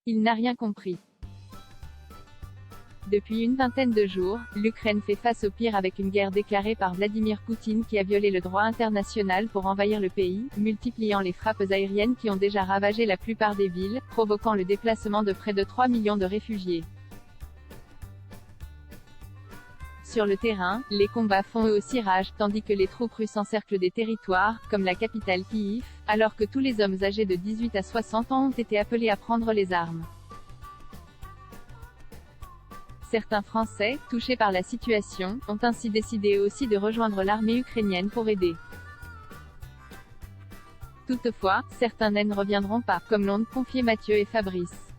Il n'a rien compris. Depuis une vingtaine de jours, l'Ukraine fait face au pire avec une guerre déclarée par Vladimir Poutine qui a violé le droit international pour envahir le pays, multipliant les frappes aériennes qui ont déjà ravagé la plupart des villes, provoquant le déplacement de près de 3 millions de réfugiés. Sur le terrain, les combats font eux aussi rage, tandis que les troupes russes encerclent des territoires, comme la capitale Kyiv, alors que tous les hommes âgés de 18 à 60 ans ont été appelés à prendre les armes. Certains Français, touchés par la situation, ont ainsi décidé eux aussi de rejoindre l'armée ukrainienne pour aider. Toutefois, certains ne reviendront pas, comme l'ont confié Mathieu et Fabrice.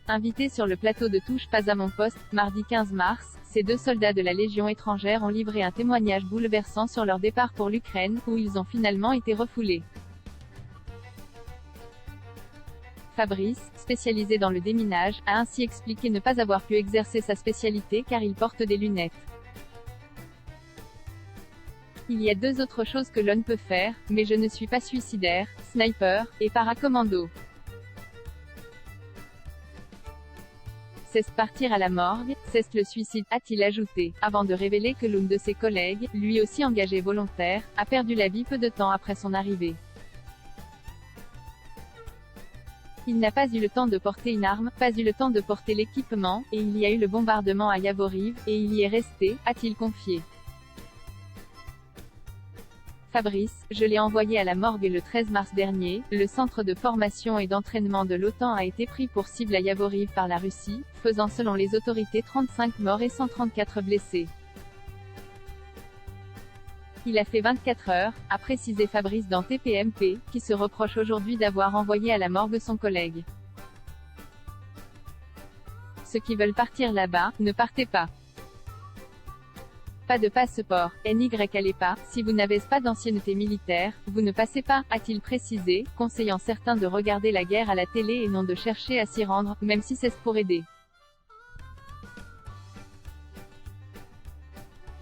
Invités sur le plateau de Touche pas à mon poste, mardi 15 mars, ces deux soldats de la Légion étrangère ont livré un témoignage bouleversant sur leur départ pour l'Ukraine, où ils ont finalement été refoulés. Fabrice, spécialisé dans le déminage, a ainsi expliqué ne pas avoir pu exercer sa spécialité car il porte des lunettes. Il y a deux autres choses que l'on peut faire, mais je ne suis pas suicidaire, sniper, et paracommando. C'est partir à la morgue, c'est le suicide, a-t-il ajouté, avant de révéler que l'un de ses collègues, lui aussi engagé volontaire, a perdu la vie peu de temps après son arrivée. Il n'a pas eu le temps de porter une arme, pas eu le temps de porter l'équipement, et il y a eu le bombardement à Yavoriv, et il y est resté, a-t-il confié. Fabrice, je l'ai envoyé à la morgue le 13 mars dernier, le centre de formation et d'entraînement de l'OTAN a été pris pour cible à Yavoriv par la Russie, faisant selon les autorités 35 morts et 134 blessés. Il a fait 24 heures, a précisé Fabrice dans TPMP, qui se reproche aujourd'hui d'avoir envoyé à la morgue son collègue. Ceux qui veulent partir là-bas, ne partez pas. Pas de passeport, allez pas, si vous n'avez pas d'ancienneté militaire, vous ne passez pas, a-t-il précisé, conseillant certains de regarder la guerre à la télé et non de chercher à s'y rendre, même si c'est pour aider.